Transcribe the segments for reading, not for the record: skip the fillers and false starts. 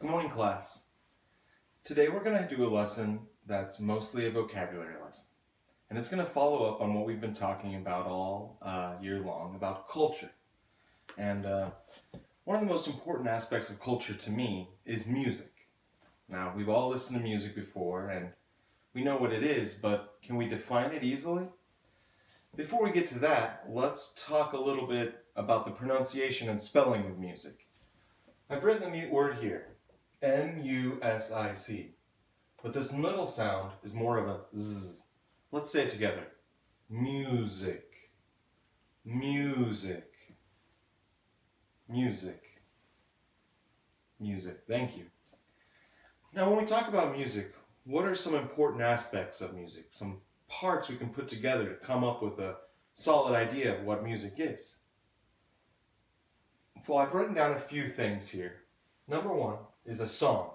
Good morning, class. Today we're going to do a lesson that's mostly a vocabulary lesson. And it's going to follow up on what we've been talking about all year long about culture. And one of the most important aspects of culture to me is music. Now, we've all listened to music before and we know what it is, but can we define it easily? Before we get to that, let's talk a little bit about the pronunciation and spelling of music. I've written the word here. M-U-S-I-C. But this middle sound is more of a Z. Let's say it together. Music. Music. Music. Music. Thank you. Now when we talk about music, what are some important aspects of music? Some parts we can put together to come up with a solid idea of what music is. Well, I've written down a few things here. Number one is a song.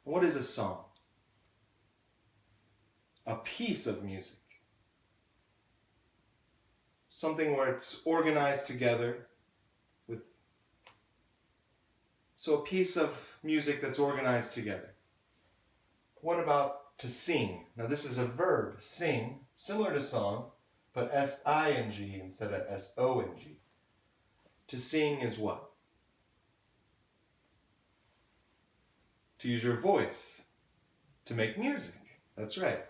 What is a song? A piece of music. Something where it's organized together with... So a piece of music that's organized together. What about to sing? Now this is a verb, sing, similar to song, but S-I-N-G instead of S-O-N-G. To sing is what? To use your voice, to make music. That's right.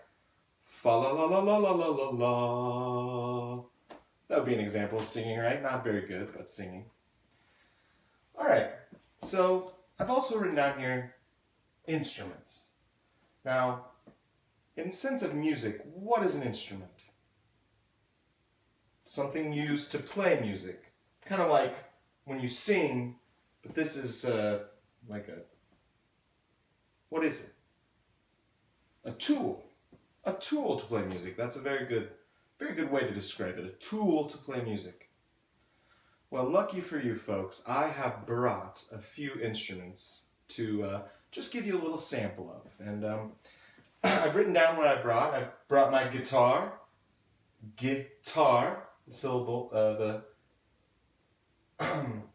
Fa la la la la la la la la. That would be an example of singing, right? Not very good, but singing. All right. So I've also written down here instruments. Now, in the sense of music, what is an instrument? Something used to play music. Kind of like when you sing, but this is like a... What is it? A tool. A tool to play music. That's a very good way to describe it. A tool to play music. Well, lucky for you folks, I have brought a few instruments to just give you a little sample of. And I've written down what I brought. I brought my guitar. Guitar. The syllable, the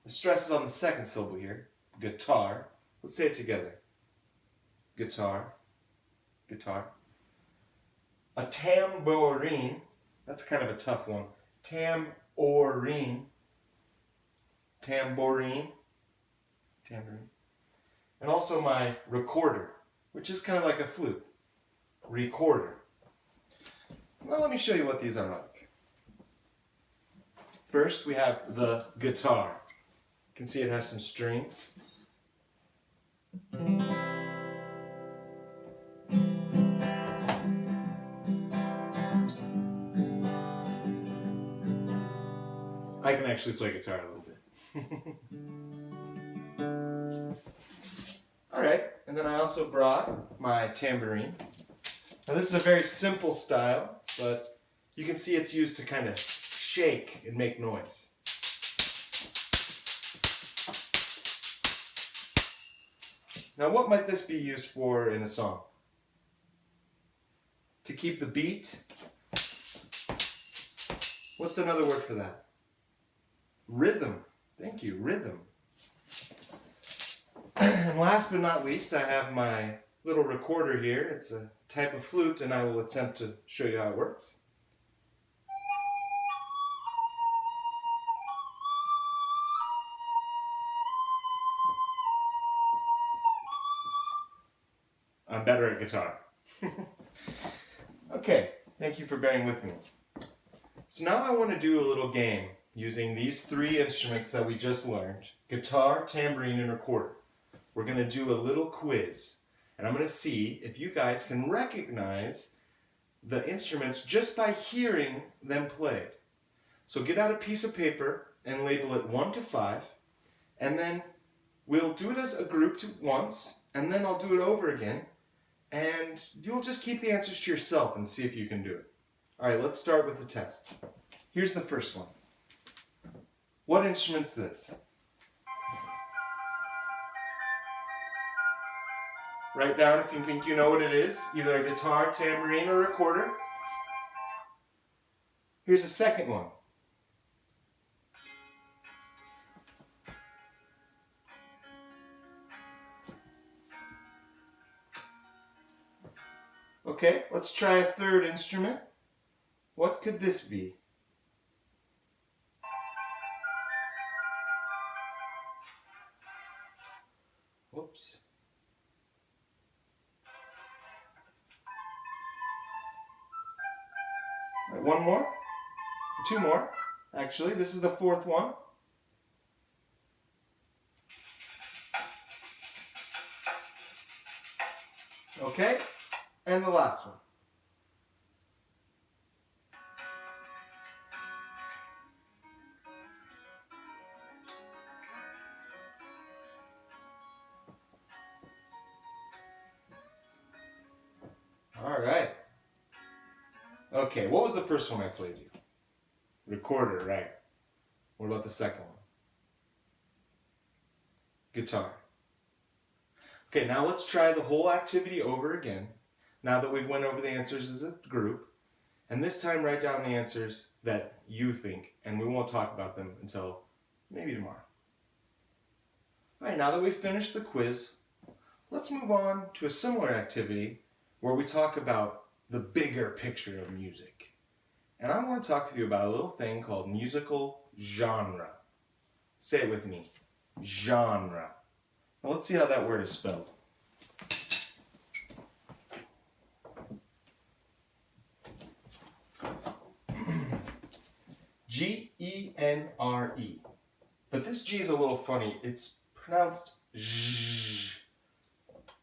stress is on the second syllable here. Guitar. Let's say it together. Guitar, guitar. A tambourine, that's kind of a tough one. Tambourine, tambourine, tambourine. And also my recorder, which is kind of like a flute. Recorder. Well, let me show you what these are like. First, we have the guitar. You can see it has some strings. I can actually play guitar a little bit. Alright, and then I also brought my tambourine. Now this is a very simple style, but you can see it's used to kind of shake and make noise. Now what might this be used for in a song? To keep the beat? What's another word for that? Rhythm. Thank you, rhythm. And last but not least, I have my little recorder here. It's a type of flute, and I will attempt to show you how it works. I'm better at guitar. Okay, thank you for bearing with me. So now I want to do a little game using these three instruments that we just learned, guitar, tambourine, and recorder. We're going to do a little quiz, and I'm going to see if you guys can recognize the instruments just by hearing them played. So get out a piece of paper and label it 1 to 5, and then we'll do it as a group once, and then I'll do it over again, and you'll just keep the answers to yourself and see if you can do it. All right, let's start with the test. Here's the first one. What instrument's this? Write down if you think you know what it is, either a guitar, tambourine, or recorder. Here's a second one. Okay, let's try a third instrument. What could this be? Whoops. All right, one more. Two more, actually. This is the fourth one. Okay, and the last one. All right. Okay, what was the first one I played you? Recorder, right. What about the second one? Guitar. Okay, now let's try the whole activity over again, now that we've went over the answers as a group. And this time write down the answers that you think, and we won't talk about them until maybe tomorrow. All right, now that we've finished the quiz, let's move on to a similar activity where we talk about the bigger picture of music. And I want to talk with you about a little thing called musical genre. Say it with me, genre. Now let's see how that word is spelled. G-E-N-R-E. But this G is a little funny. It's pronounced zh.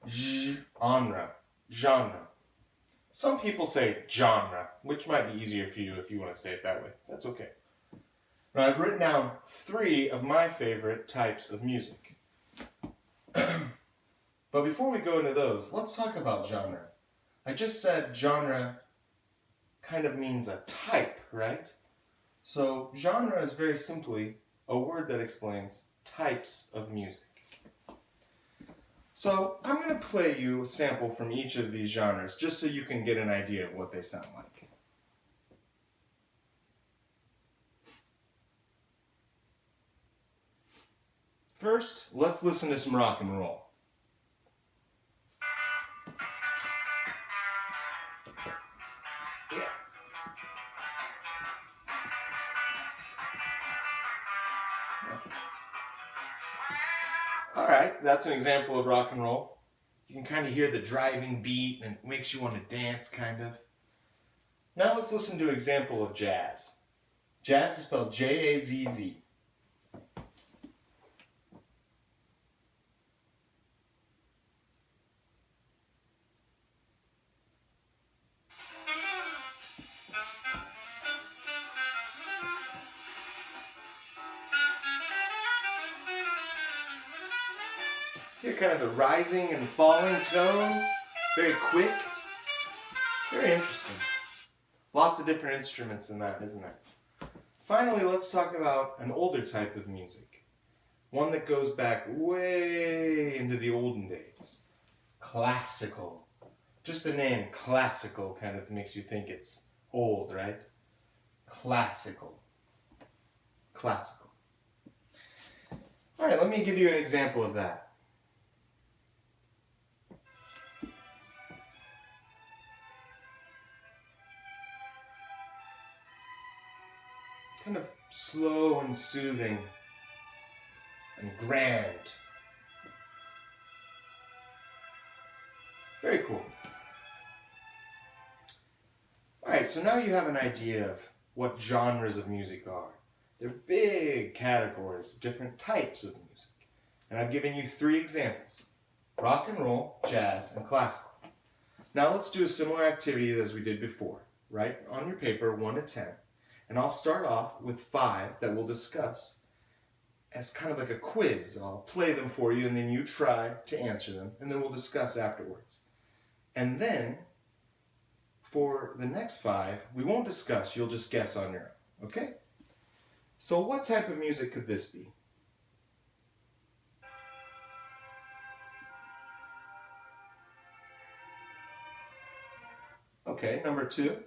Genre. Genre. Some people say genre, which might be easier for you if you want to say it that way. That's okay. Now I've written down 3 of my favorite types of music. But before we go into those, let's talk about genre. I just said genre kind of means a type, right? So genre is very simply a word that explains types of music. So I'm going to play you a sample from each of these genres just so you can get an idea of what they sound like. First, let's listen to some rock and roll. Yeah. All right, that's an example of rock and roll. You can kind of hear the driving beat and it makes you want to dance, kind of. Now let's listen to an example of jazz. Jazz is spelled J-A-Z-Z. Hear kind of the rising and falling tones, very quick, very interesting. Lots of different instruments in that, isn't there? Finally, let's talk about an older type of music. One that goes back way into the olden days. Classical. Just the name classical kind of makes you think it's old, right? Classical. Classical. All right, let me give you an example of that. Kind of slow and soothing and grand. Very cool. Alright, so now you have an idea of what genres of music are. They're big categories of different types of music. And I've given you 3 examples. Rock and roll, jazz, and classical. Now let's do a similar activity as we did before. Write on your paper 1 to 10. And I'll start off with 5 that we'll discuss as kind of like a quiz. I'll play them for you and then you try to answer them and then we'll discuss afterwards. And then for the next 5, we won't discuss, you'll just guess on your own, okay? So what type of music could this be? Okay, number 2.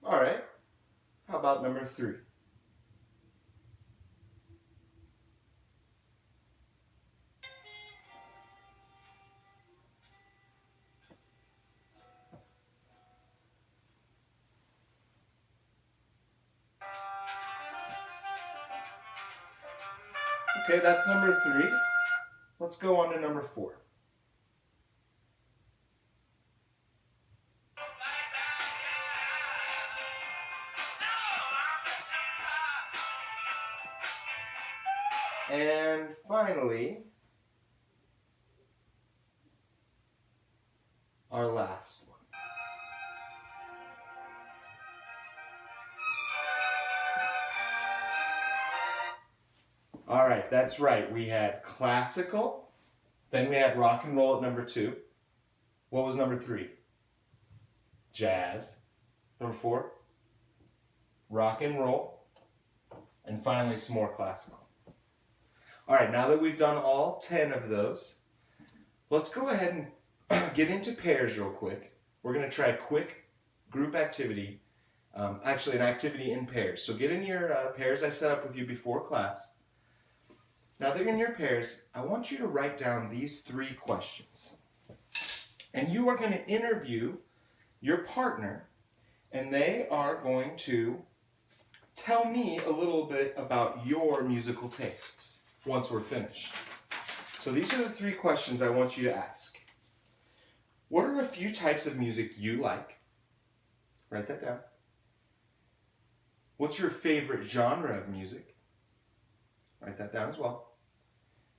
All right, how about number 3? Okay, that's number 3. Let's go on to number 4. And finally, our last one. All right, that's right. We had classical, then we had rock and roll at number 2. What was number 3? Jazz. Number 4, rock and roll. And finally, some more classical. All right, now that we've done all 10 of those, let's go ahead and get into pairs real quick. We're going to try a quick group activity, actually an activity in pairs. So get in your pairs I set up with you before class. Now that you're in your pairs, I want you to write down these 3 questions. And you are going to interview your partner, and they are going to tell me a little bit about your musical tastes once we're finished. So these are the 3 questions I want you to ask. What are a few types of music you like? Write that down. What's your favorite genre of music? Write that down as well.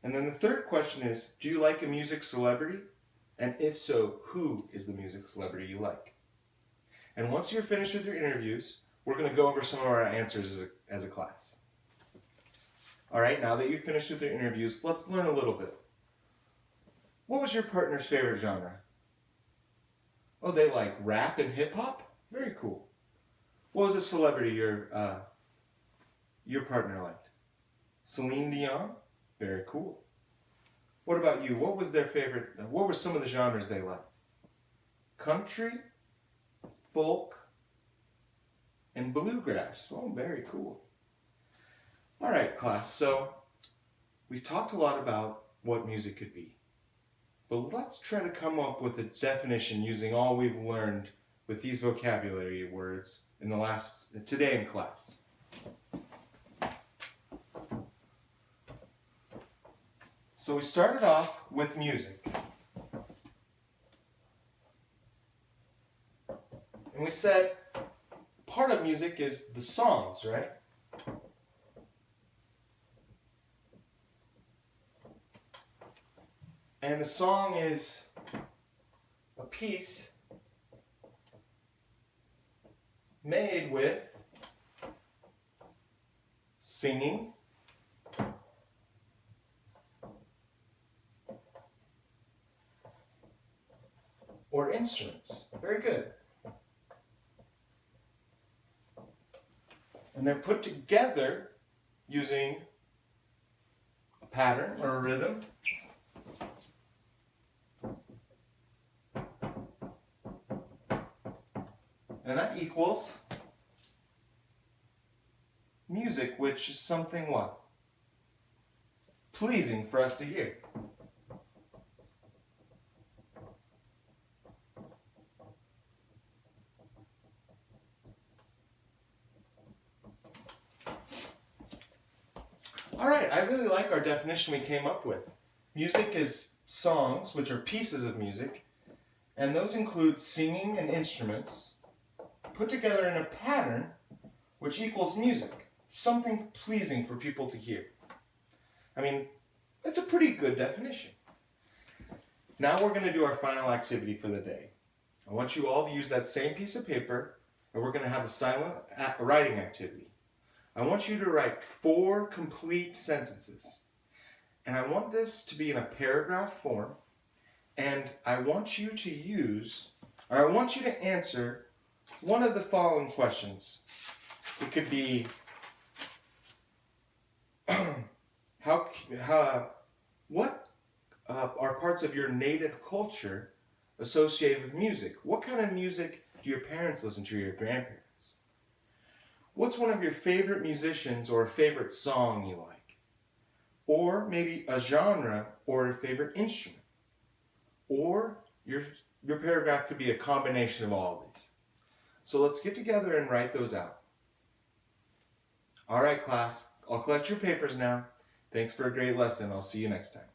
And then the 3rd question is, do you like a music celebrity? And if so, who is the music celebrity you like? And once you're finished with your interviews, we're going to go over some of our answers as a class. All right, now that you've finished with your interviews, let's learn a little bit. What was your partner's favorite genre? Oh, they like rap and hip hop? Very cool. What was a celebrity your partner liked? Celine Dion? Very cool. What about you? What was their favorite? What were some of the genres they liked? Country, folk, and bluegrass. Oh, very cool. All right, class. So we talked a lot about what music could be. But let's try to come up with a definition using all we've learned with these vocabulary words today in class. So we started off with music. And we said part of music is the songs, right? And a song is a piece made with singing, or instruments. Very good. And they're put together using a pattern or a rhythm. And that equals music, which is something what? Pleasing for us to hear. All right, I really like our definition we came up with. Music is songs, which are pieces of music, and those include singing and instruments put together in a pattern which equals music, something pleasing for people to hear. I mean, that's a pretty good definition. Now we're going to do our final activity for the day. I want you all to use that same piece of paper, and we're going to have a silent writing activity. I want you to write 4 complete sentences. And I want this to be in a paragraph form, and I want you to answer one of the following questions. It could be, what are parts of your native culture associated with music? What kind of music do your parents listen to, or your grandparents? What's one of your favorite musicians or a favorite song you like? Or maybe a genre or a favorite instrument? Or your paragraph could be a combination of all of these. So let's get together and write those out. All right, class, I'll collect your papers now. Thanks for a great lesson. I'll see you next time.